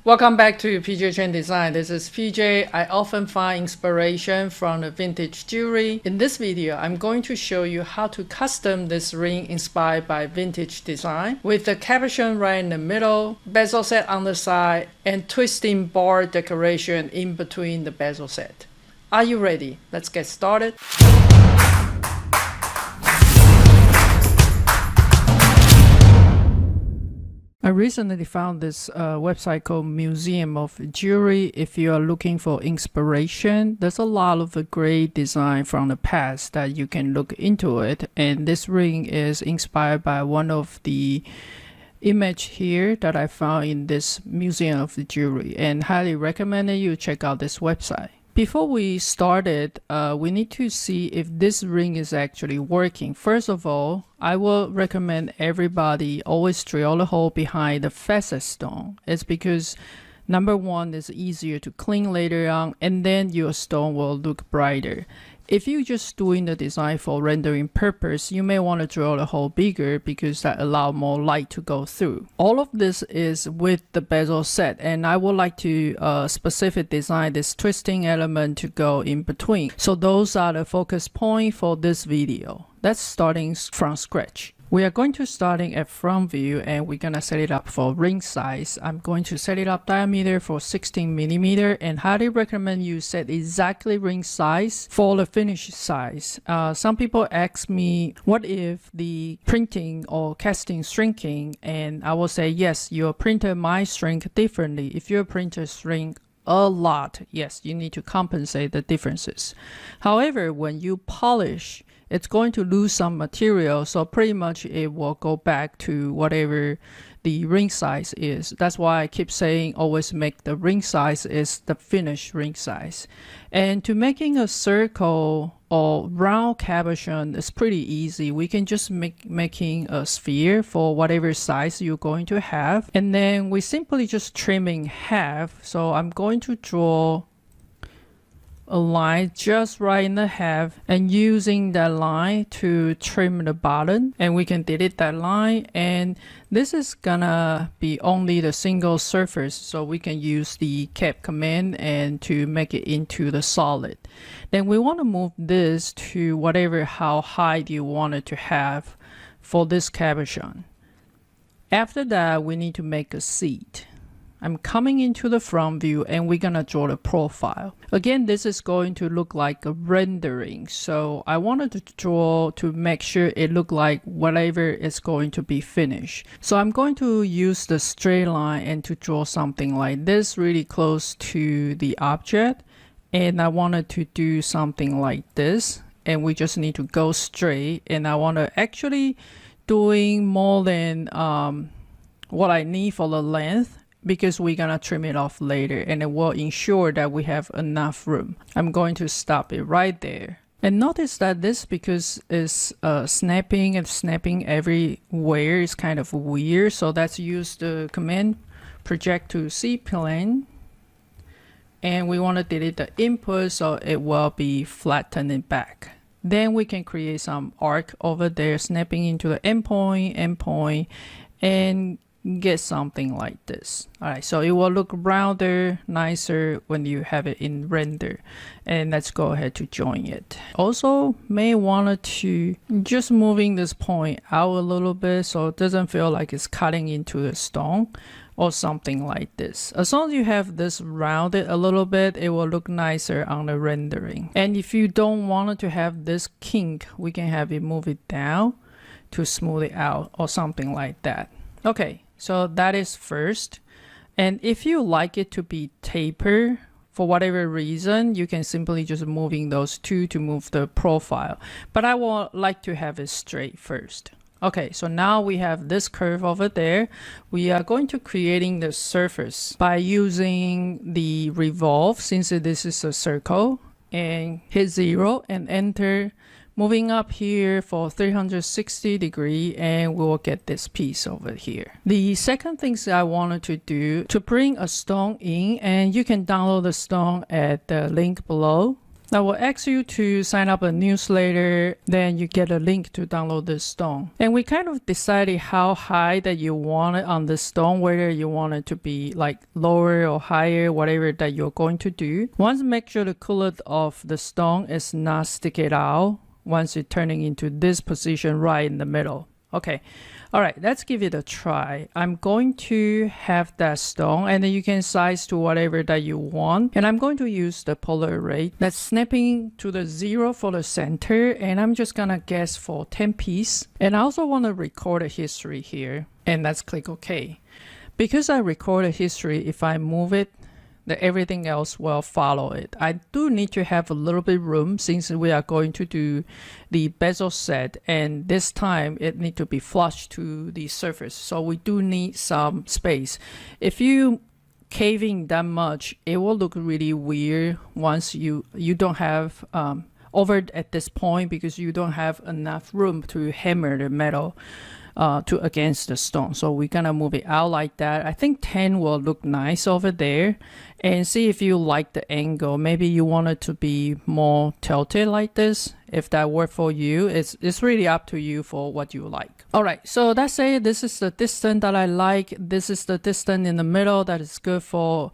Welcome back to PJ Chen Design. This is PJ. I often find inspiration from the vintage jewelry. In this video, I'm going to show you how to custom this ring inspired by vintage design with the cabochon right in the middle, bezel set on the side, and twisting bar decoration in between the bezel set. Are you ready? Let's get started. I recently found this website called Museum of Jewelry. If you are looking for inspiration, there's a lot of great design from the past that you can look into it. And this ring is inspired by one of the image here that I found in this Museum of the Jewelry, and highly recommend you check out this website. Before we started, we need to see if this ring is actually working. First of all, I will recommend everybody always drill a hole behind the facet stone. It's because number one, it's easier to clean later on, and then your stone will look brighter. If you're just doing the design for rendering purpose, you may want to drill a hole bigger because that allows more light to go through. All of this is with the bezel set, and I would like to specific design this twisting element to go in between. So those are the focus point for this video. That's starting from scratch. We are going to starting at front view, and we're gonna set it up for ring size. I'm going to set it up diameter for 16 millimeter, and highly recommend you set exactly ring size for the finish size. Some people ask me, what if the printing or casting shrinking? And I will say, yes, your printer might shrink differently. If your printer shrink a lot, yes, you need to compensate the differences. However, when you polish, it's going to lose some material, so pretty much it will go back to whatever the ring size is. That's why I keep saying always make the ring size is the finished ring size. And to making a circle or round cabochon is pretty easy. We can just making a sphere for whatever size you're going to have, and then we simply just trimming half. So I'm going to draw a line just right in the half, and using that line to trim the bottom, and we can delete that line, and this is gonna be only the single surface, so we can use the cap command and to make it into the solid. Then we want to move this to whatever how high you want it to have for this cabochon. After that, we need to make a seat. I'm coming into the front view, and we're gonna draw the profile. Again, this is going to look like a rendering, so I wanted to draw to make sure it look like whatever is going to be finished. So I'm going to use the straight line and to draw something like this really close to the object, and I wanted to do something like this, and we just need to go straight, and I want to actually doing more than what I need for the length, because we're gonna trim it off later, and it will ensure that we have enough room. I'm going to stop it right there. And notice that this, because it's snapping and snapping everywhere, is kind of weird. So let's use the command project to C plane, and we want to delete the input so it will be flattened back. Then we can create some arc over there, snapping into the endpoint, and get something like this. Alright, so it will look rounder, nicer when you have it in render. And let's go ahead to join it. Also, may want to just moving this point out a little bit so it doesn't feel like it's cutting into the stone or something like this. As long as you have this rounded a little bit, it will look nicer on the rendering. And if you don't want it to have this kink, we can have it move it down to smooth it out or something like that. Okay, so that is first. And if you like it to be taper for whatever reason, you can simply just moving those two to move the profile. But I would like to have it straight first. Okay, so now we have this curve over there. We are going to creating the surface by using the revolve, since this is a circle, and hit 0 and enter. Moving up here for 360 degree, and we will get this piece over here. The second things I wanted to do to bring a stone in, and you can download the stone at the link below. I will ask you to sign up a newsletter, then you get a link to download this stone. And we kind of decided how high that you want it on the stone, whether you want it to be like lower or higher, whatever that you're going to do. Once make sure the coolant of the stone is not sticking out once it's turning into this position right in the middle. Okay. All right, let's give it a try. I'm going to have that stone, and then you can size to whatever that you want. And I'm going to use the polar rate. That's snapping to the 0 for the center, and I'm just gonna guess for 10 piece. And I also want to record a history here, and let's click OK. Because I record a history, if I move it, everything else will follow it. I do need to have a little bit room since we are going to do the bezel set, and this time it need to be flush to the surface, so we do need some space. If you caving that much, it will look really weird once you don't have over at this point, because you don't have enough room to hammer the metal to against the stone. So we're gonna move it out like that. I think 10 will look nice over there, and see if you like the angle. Maybe you want it to be more tilted like this. If that works for you, it's really up to you for what you like. All right, so let's say this is the distance that I like. This is the distance in the middle that is good for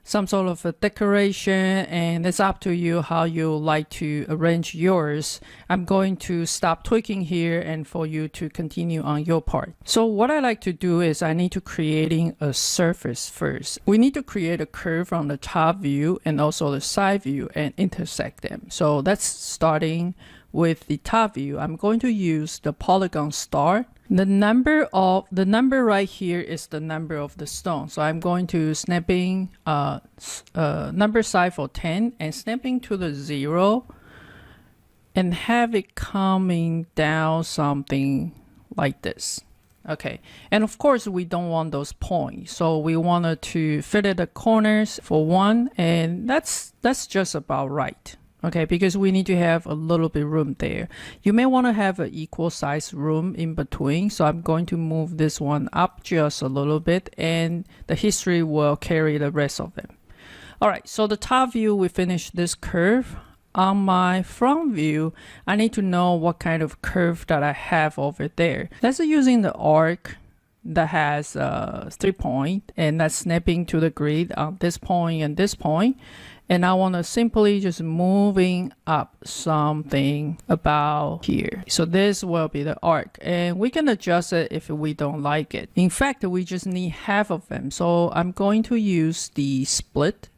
some sort of a decoration, and it's up to you how you like to arrange yours. I'm going to stop tweaking here and for you to continue on your part. So what I like to do is I need to creating a surface first. We need to create a curve from the top view and also the side view and intersect them. So that's starting with the top view. I'm going to use the polygon star. The number right here is the number of the stone. So I'm going to snapping number side for 10 and snapping to the 0 and have it coming down something like this. Okay, and of course we don't want those points, so we wanted to fit at the corners for 1, and that's just about right. Okay, because we need to have a little bit room there. You may want to have an equal size room in between, so I'm going to move this one up just a little bit, and the history will carry the rest of them. All right, so the top view, we finished this curve. On my front view, I need to know what kind of curve that I have over there. That's using the arc that has 3 points, and that's snapping to the grid on this point and this point. And I want to simply just moving up something about here. So this will be the arc, and we can adjust it if we don't like it. In fact, we just need half of them. So I'm going to use the split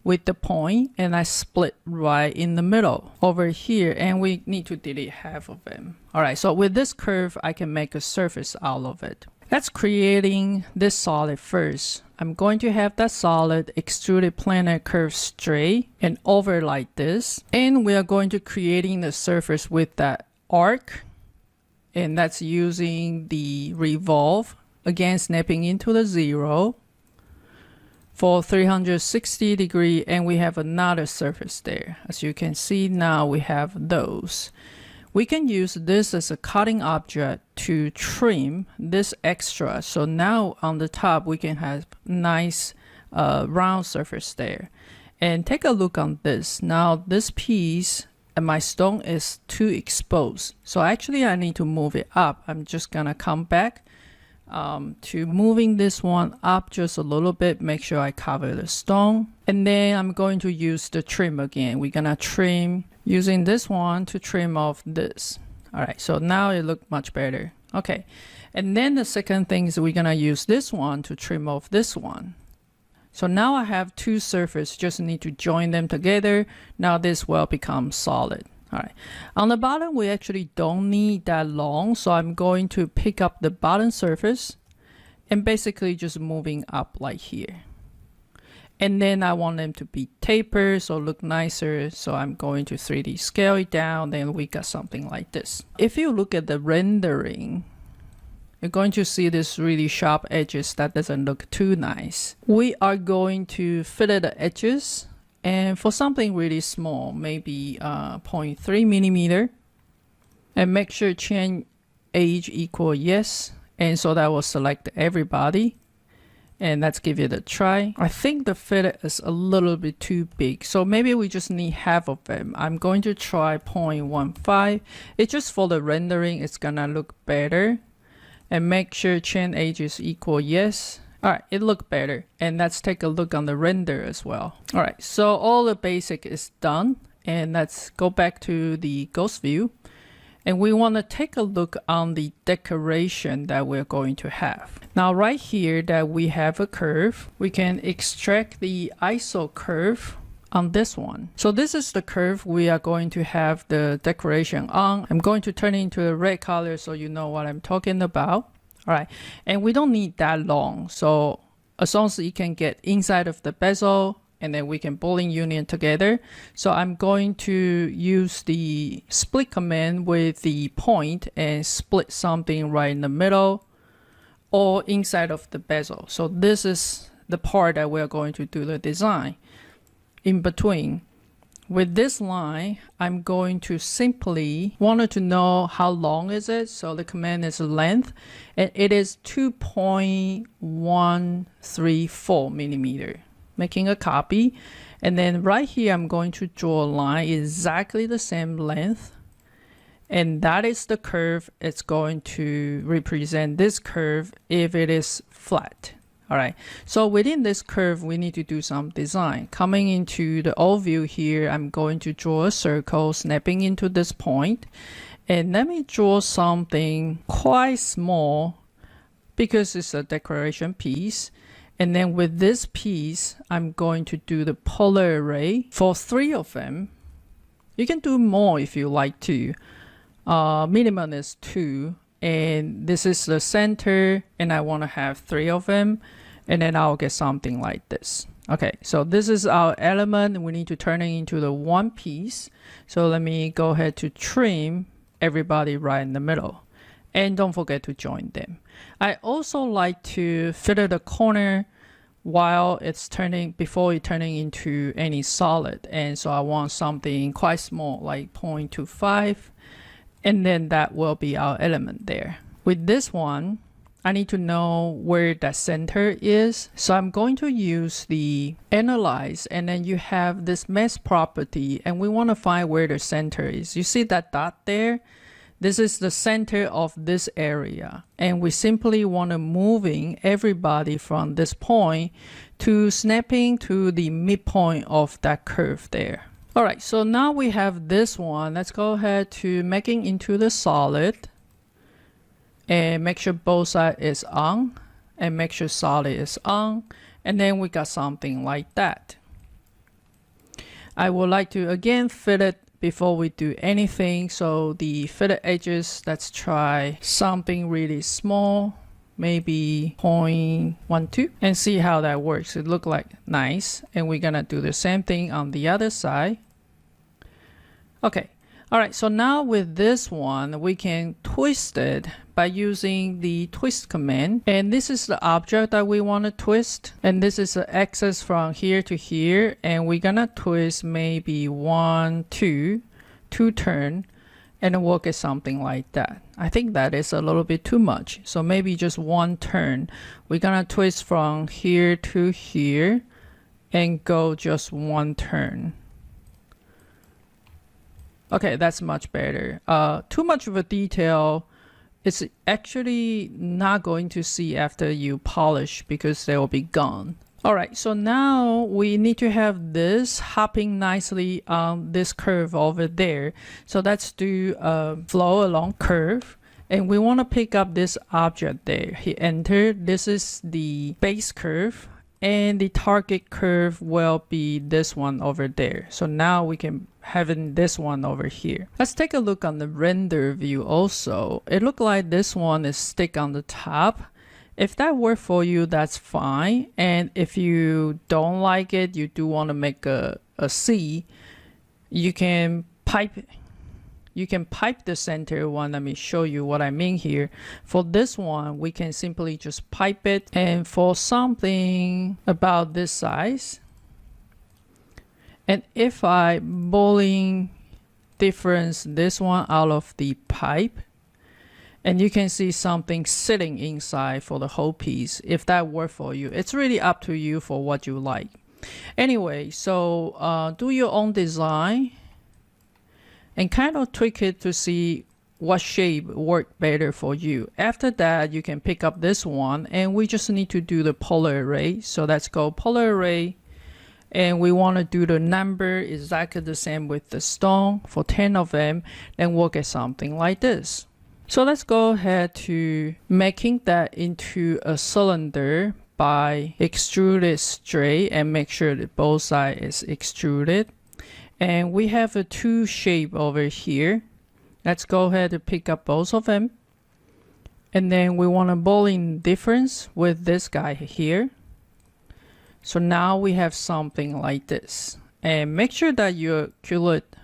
with the point, and I split right in the middle over here, and we need to delete half of them. All right, so with this curve, I can make a surface out of it. That's creating this solid first. I'm going to have that solid extruded planar curve straight and over like this. And we are going to creating the surface with that arc. And that's using the revolve. Again, snapping into the 0 for 360 degree. And we have another surface there. As you can see now, we have those. We can use this as a cutting object to trim this extra. So now on the top, we can have nice round surface there. And take a look on this. Now this piece and my stone is too exposed. So actually I need to move it up. I'm just gonna come back to moving this one up just a little bit. Make sure I cover the stone. And then I'm going to use the trim again. We're gonna trim using this one to trim off this. All right, so now it looks much better. Okay, and then the second thing is we're gonna use this one to trim off this one. So now I have two surfaces, just need to join them together. Now this will become solid. All right, on the bottom, we actually don't need that long. So I'm going to pick up the bottom surface and basically just moving up like here. And then I want them to be tapered, so look nicer. So I'm going to 3D scale it down. Then we got something like this. If you look at the rendering, you're going to see this really sharp edges that doesn't look too nice. We are going to fillet the edges. And for something really small, maybe 0.3 millimeter. And make sure chain age equal yes. And so that will select everybody. And let's give it a try. I think the fillet is a little bit too big, so maybe we just need half of them. I'm going to try 0.15. It's just for the rendering, it's gonna look better. And make sure chain edge is equal, yes. All right, it looked better. And let's take a look on the render as well. All right, so all the basic is done. And let's go back to the ghost view. And we want to take a look on the decoration that we're going to have. Now right here that we have a curve, we can extract the ISO curve on this one. So this is the curve we are going to have the decoration on. I'm going to turn it into a red color so you know what I'm talking about. All right, and we don't need that long. So as long as you can get inside of the bezel, and then we can Boolean union together. So I'm going to use the split command with the point and split something right in the middle or inside of the bezel. So this is the part that we're going to do the design. In between, with this line, I'm going to simply wanted to know how long is it. So the command is length, and it is 2.134 millimeter. Making a copy, and then right here I'm going to draw a line exactly the same length, and that is the curve. It's going to represent this curve if it is flat. All right, so within this curve we need to do some design. Coming into the old view here, I'm going to draw a circle snapping into this point, and let me draw something quite small because it's a decoration piece. And then with this piece, I'm going to do the polar array for 3 of them. You can do more if you like to. Minimum is 2. And this is the center, and I want to have 3 of them. And then I'll get something like this. Okay, so this is our element. We need to turn it into the one piece. So let me go ahead to trim everybody right in the middle. And don't forget to join them. I also like to fillet the corner while it's before it turning into any solid. And so I want something quite small, like 0.25. And then that will be our element there. With this one, I need to know where that center is. So I'm going to use the analyze, and then you have this mesh property, and we want to find where the center is. You see that dot there? This is the center of this area, and we simply want to moving everybody from this point to snapping to the midpoint of that curve there. All right, so now we have this one. Let's go ahead to making into the solid and make sure both sides is on, and make sure solid is on, and then we got something like that. I would like to again fillet before we do anything. So the fillet edges, let's try something really small, maybe 0.12, and see how that works. It look like nice, and we're gonna do the same thing on the other side. Okay, all right, so now with this one we can twist it by using the twist command, and this is the object that we want to twist, and this is the axis from here to here, and we're gonna twist maybe 1, 2 turn, and we'll get something like that. I think that is a little bit too much, so maybe just 1 turn. We're gonna twist from here to here and go just 1 turn. Okay, that's much better. Too much of a detail, it's actually not going to see after you polish because they will be gone. All right, so now we need to have this hopping nicely on this curve over there. So let's do a flow along curve, and we want to pick up this object there. Hit enter. This is the base curve, and the target curve will be this one over there. So now we can have this one over here. Let's take a look on the render view also. It looks like this one is stick on the top. If that works for you, that's fine. And if you don't like it, you do want to make a C, you can pipe the center one. Let me show you what I mean here. For this one, we can simply just pipe it, and for something about this size, and if I Boolean difference this one out of the pipe, And you can see something sitting inside for the whole piece. If that works for you, it's really up to you for what you like. Anyway, so do your own design and kind of tweak it to see what shape work better for you. After that, you can pick up this one, and we just need to do the polar array. So let's go polar array, and we want to do the number exactly the same with the stone for 10 of them, and we'll get something like this. So let's go ahead to making that into a cylinder by extrude it straight and make sure that both sides is extruded. And we have a two shape over here. Let's go ahead and pick up both of them. And then we want a Boolean difference with this guy here. So now we have something like this. And make sure that your cullet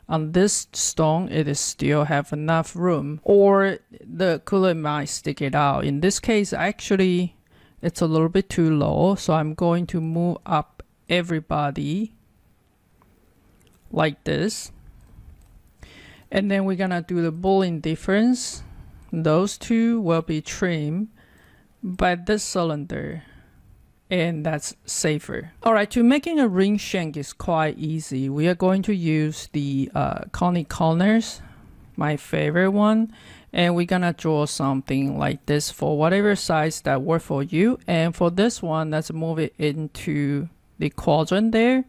on this stone, it is still have enough room, or the cullet might stick it out. In this case, actually, it's a little bit too low. So I'm going to move up everybody like this. And then we're gonna do the Boolean difference. Those two will be trimmed by this cylinder, and that's safer. All right, to making a ring shank is quite easy. We are going to use the conic corners, my favorite one, and we're gonna draw something like this for whatever size that works for you. And for this one, let's move it into the quadrant there.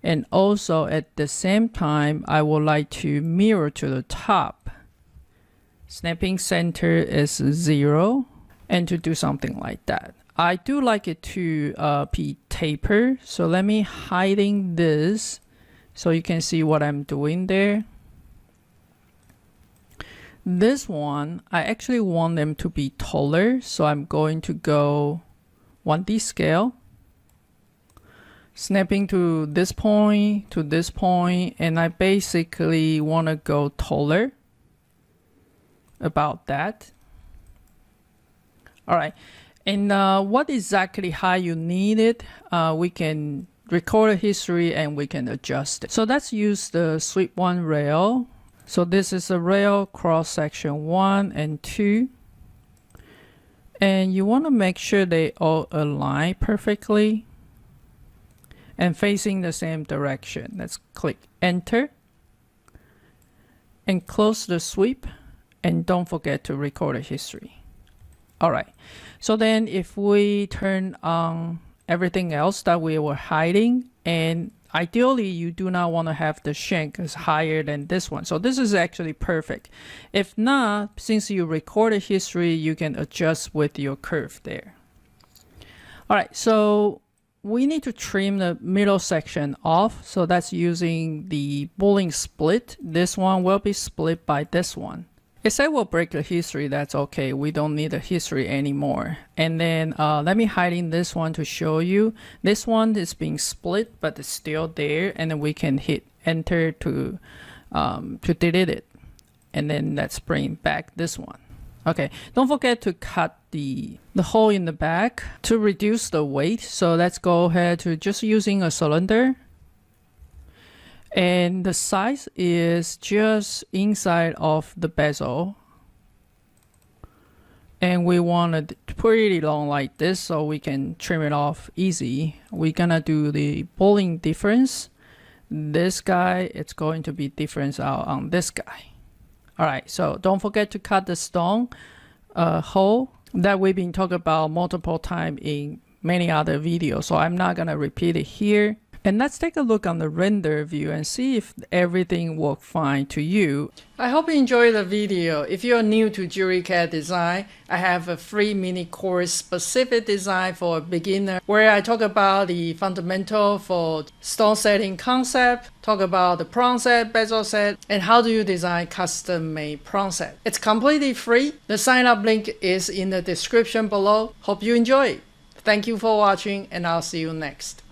And also at the same time, I would like to mirror to the top. Snapping center is 0, and to do something like that. I do like it to be taper, so let me hiding this so you can see what I'm doing there. This one, I actually want them to be taller, so I'm going to go 1D scale, snapping to this point, and I basically want to go taller, about that. All right. And what exactly how you need it, we can record a history and we can adjust it. So let's use the sweep 1 rail. So this is a rail cross section 1 and 2. And you want to make sure they all align perfectly and facing the same direction. Let's click enter and close the sweep, and don't forget to record a history. All right, so then if we turn on everything else that we were hiding, and ideally you do not want to have the shank is higher than this one. So this is actually perfect. If not, since you record a history, you can adjust with your curve there. All right, so we need to trim the middle section off. So that's using the Boolean split. This one will be split by this one. It said we'll break the history, that's okay. We don't need the history anymore. And then let me hide in this one to show you. This one is being split, but it's still there. And then we can hit enter to delete it. And then let's bring back this one. Okay, don't forget to cut the hole in the back to reduce the weight. So let's go ahead to just using a cylinder. And the size is just inside of the bezel. And we want it pretty long like this so we can trim it off easy. We're gonna do the Boolean difference. This guy, it's going to be difference out on this guy. All right, so don't forget to cut the stone hole that we've been talking about multiple times in many other videos. So I'm not gonna repeat it here. And let's take a look on the render view and see if everything worked fine to you. I hope you enjoyed the video. If you're new to Jewelry CAD design, I have a free mini course specific design for a beginner where I talk about the fundamental for stone setting concept, talk about the prong set, bezel set, and how do you design custom made prong set. It's completely free. The sign up link is in the description below. Hope you enjoy it. Thank you for watching, and I'll see you next.